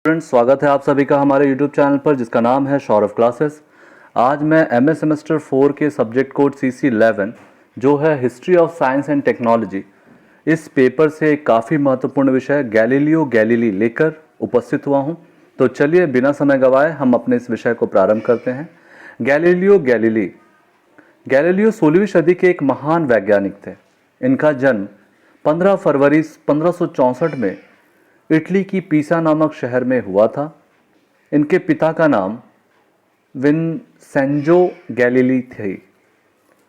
Friends, स्वागत है आप सभी का हमारे यूट्यूब चैनल पर जिसका नाम है सौरभ क्लासेस। आज मैं एमए सेमेस्टर 4 के सब्जेक्ट कोड CC11 जो है history of science and technology, इस पेपर से एक काफ़ी महत्वपूर्ण विषय गैलीलियो गैलीली लेकर उपस्थित हुआ हूं। तो चलिए बिना समय गवाए हम अपने इस विषय को प्रारंभ करते हैं। Galileo Galilei. गैलीलियो 16वीं सदी के एक महान वैज्ञानिक थे। इनका जन्म 15 फरवरी 1564 में इटली की पीसा नामक शहर में हुआ था। इनके पिता का नाम विंसेंजो गैलीली थे,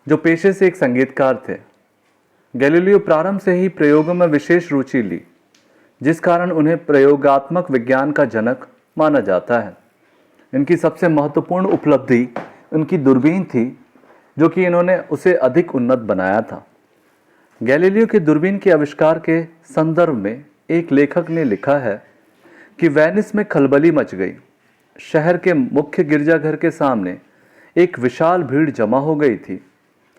जो पेशे से एक संगीतकार थे। गैलीलियो प्रारंभ से ही प्रयोगों में विशेष रुचि ली, जिस कारण उन्हें प्रयोगात्मक विज्ञान का जनक माना जाता है। इनकी सबसे महत्वपूर्ण उपलब्धि उनकी दूरबीन थी, जो कि इन्होंने उसे अधिक उन्नत बनाया था। गैलीलियो की दूरबीन के आविष्कार के संदर्भ में एक लेखक ने लिखा है कि वेनिस में खलबली मच गई। शहर के मुख्य गिरजाघर के सामने एक विशाल भीड़ जमा हो गई थी।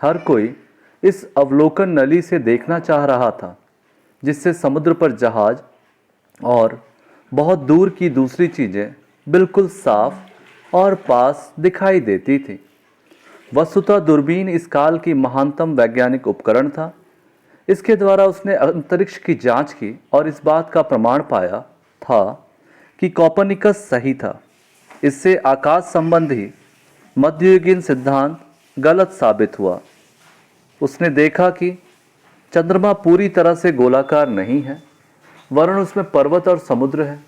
हर कोई इस अवलोकन नली से देखना चाह रहा था, जिससे समुद्र पर जहाज और बहुत दूर की दूसरी चीजें बिल्कुल साफ और पास दिखाई देती थी। वस्तुतः दूरबीन इस काल की महानतम वैज्ञानिक उपकरण था। इसके द्वारा उसने अंतरिक्ष की जांच की और इस बात का प्रमाण पाया था कि कोपरनिकस सही था। इससे आकाश संबंधी मध्ययुगीन सिद्धांत गलत साबित हुआ। उसने देखा कि चंद्रमा पूरी तरह से गोलाकार नहीं है, वरन उसमें पर्वत और समुद्र है।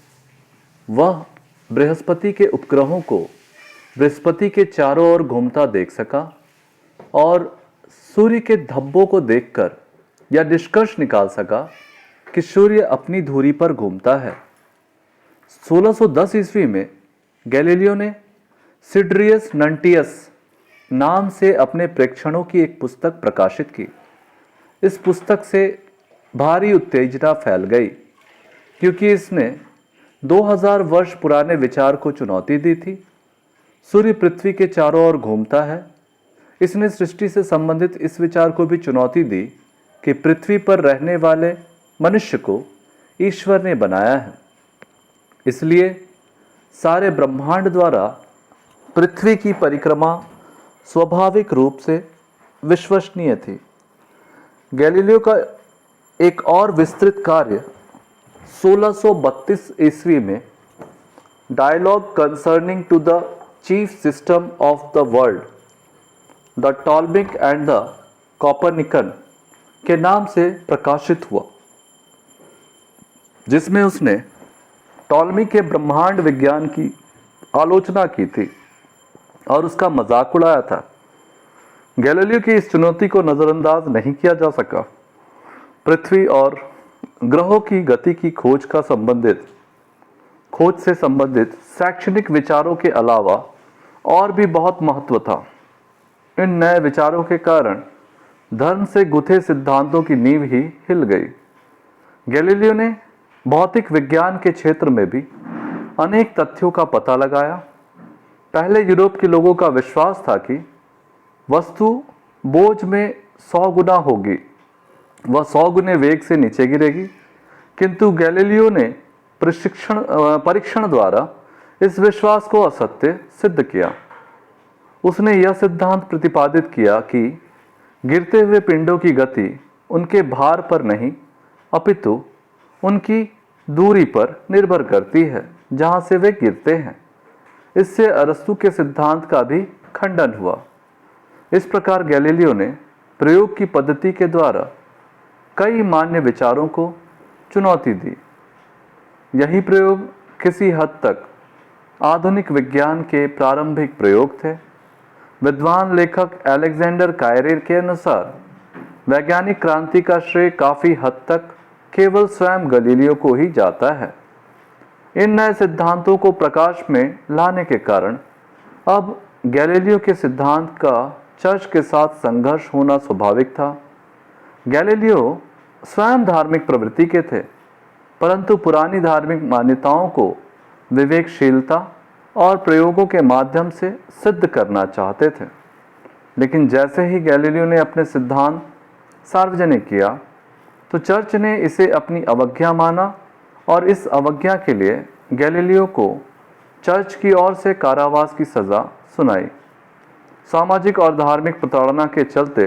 वह बृहस्पति के उपग्रहों को बृहस्पति के चारों ओर घूमता देख सका और सूर्य के धब्बों को देखकर यह निष्कर्ष निकाल सका कि सूर्य अपनी धुरी पर घूमता है। 1610 ईस्वी में गैलीलियो ने सिड्रियस नंटियस नाम से अपने प्रेक्षणों की एक पुस्तक प्रकाशित की। इस पुस्तक से भारी उत्तेजना फैल गई, क्योंकि इसने 2000 वर्ष पुराने विचार को चुनौती दी थी। सूर्य पृथ्वी के चारों ओर घूमता है। इसने सृष्टि से संबंधित इस विचार को भी चुनौती दी कि पृथ्वी पर रहने वाले मनुष्य को ईश्वर ने बनाया है, इसलिए सारे ब्रह्मांड द्वारा पृथ्वी की परिक्रमा स्वाभाविक रूप से विश्वसनीय थी। गैलीलियो का एक और विस्तृत कार्य 1632 ईस्वी में dialogue concerning to the chief system of the world, the Ptolemaic and the Copernican के नाम से प्रकाशित हुआ, जिसमें उसने टॉलमी के ब्रह्मांड विज्ञान की आलोचना की थी और उसका मजाक उड़ाया था। गैलीलियो की इस चुनौती को नज़रअंदाज नहीं किया जा सका। पृथ्वी और ग्रहों की गति की खोज से संबंधित शैक्षणिक विचारों के अलावा और भी बहुत महत्व था। इन नए विचारों के कारण धर्म से गुथे सिद्धांतों की नींव ही हिल गई। गैलीलियो ने भौतिक विज्ञान के क्षेत्र में भी अनेक तथ्यों का पता लगाया। पहले यूरोप के लोगों का विश्वास था कि वस्तु बोझ में 100 गुना होगी, वह 100 गुने वेग से नीचे गिरेगी, किंतु गैलीलियो ने परीक्षण द्वारा इस विश्वास को असत्य सिद्ध किया। उसने यह सिद्धांत प्रतिपादित किया कि गिरते हुए पिंडों की गति उनके भार पर नहीं, अपितु उनकी दूरी पर निर्भर करती है जहां से वे गिरते हैं। इससे अरस्तु के सिद्धांत का भी खंडन हुआ। इस प्रकार गैलीलियो ने प्रयोग की पद्धति के द्वारा कई मान्य विचारों को चुनौती दी। यही प्रयोग किसी हद तक आधुनिक विज्ञान के प्रारंभिक प्रयोग थे। विद्वान लेखक अलेक्जेंडर कायरे के अनुसार वैज्ञानिक क्रांति का श्रेय काफी हद तक केवल स्वयं गैलीलियो को ही जाता है। इन नए सिद्धांतों को प्रकाश में लाने के कारण अब गैलीलियो के सिद्धांत का चर्च के साथ संघर्ष होना स्वाभाविक था। गैलीलियो स्वयं धार्मिक प्रवृत्ति के थे, परंतु पुरानी धार्मिक मान्यताओं को विवेकशीलता और प्रयोगों के माध्यम से सिद्ध करना चाहते थे। लेकिन जैसे ही गैलीलियो ने अपने सिद्धांत सार्वजनिक किया, तो चर्च ने इसे अपनी अवज्ञा माना और इस अवज्ञा के लिए गैलीलियो को चर्च की ओर से कारावास की सज़ा सुनाई। सामाजिक और धार्मिक प्रताड़ना के चलते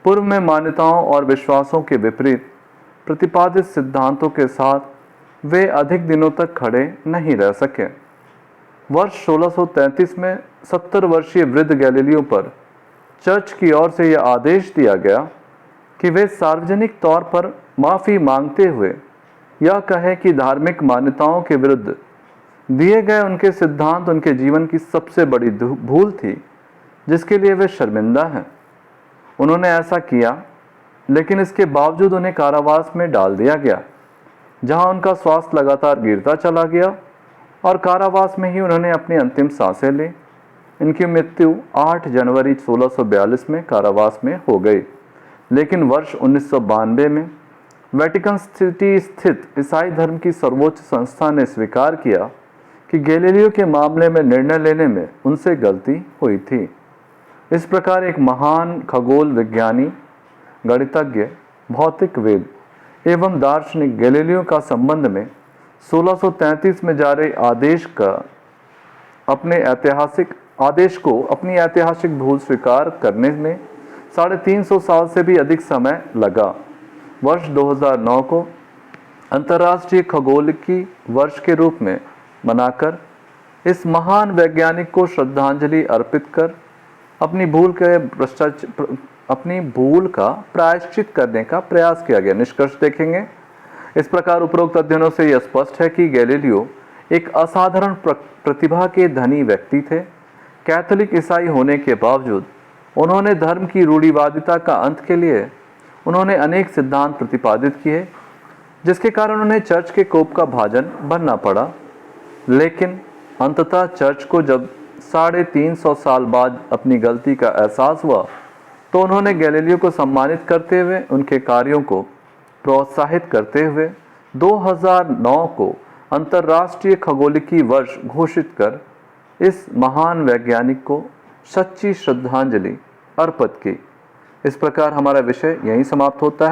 पूर्व में मान्यताओं और विश्वासों के विपरीत प्रतिपादित सिद्धांतों के साथ वे अधिक दिनों तक खड़े नहीं रह सके। वर्ष 1633 में 70 वर्षीय वृद्ध गैलीलियो पर चर्च की ओर से यह आदेश दिया गया कि वे सार्वजनिक तौर पर माफ़ी मांगते हुए यह कहें कि धार्मिक मान्यताओं के विरुद्ध दिए गए उनके सिद्धांत उनके जीवन की सबसे बड़ी भूल थी जिसके लिए वे शर्मिंदा हैं। उन्होंने ऐसा किया, लेकिन इसके बावजूद उन्हें कारावास में डाल दिया गया, जहां उनका स्वास्थ्य लगातार गिरता चला गया और कारावास में ही उन्होंने अपनी अंतिम सांसें ली। इनकी मृत्यु 8 जनवरी 1642 में कारावास में हो गई। लेकिन वर्ष 1992 में वेटिकन सिटी स्थित ईसाई धर्म की सर्वोच्च संस्था ने स्वीकार किया कि गैलीलियो के मामले में निर्णय लेने में उनसे गलती हुई थी। इस प्रकार एक महान खगोल विज्ञानी, गणितज्ञ, भौतिकवेद एवं दार्शनिक गैलीलियो का संबंध में 1633 में जारी आदेश को अपनी ऐतिहासिक भूल स्वीकार करने में 350 साल से भी अधिक समय लगा। वर्ष 2009 को अंतर्राष्ट्रीय खगोलिकी वर्ष के रूप में मनाकर इस महान वैज्ञानिक को श्रद्धांजलि अर्पित कर अपनी भूल का प्रायश्चित करने का प्रयास किया गया। निष्कर्ष देखेंगे। इस प्रकार उपरोक्त अध्ययनों से यह स्पष्ट है कि गैलीलियो एक असाधारण प्रतिभा के धनी व्यक्ति थे। कैथोलिक ईसाई होने के बावजूद उन्होंने धर्म की रूढ़िवादिता का अंत के लिए उन्होंने अनेक सिद्धांत प्रतिपादित किए, जिसके कारण उन्हें चर्च के कोप का भाजन बनना पड़ा। लेकिन अंततः चर्च को जब 350 साल बाद अपनी गलती का एहसास हुआ तो उन्होंने गैलीलियो को सम्मानित करते हुए उनके कार्यों को प्रोत्साहित करते हुए 2009 को अंतर्राष्ट्रीय खगोलिकी वर्ष घोषित कर इस महान वैज्ञानिक को सच्ची श्रद्धांजलि अर्पित की। इस प्रकार हमारा विषय यहीं समाप्त होता है।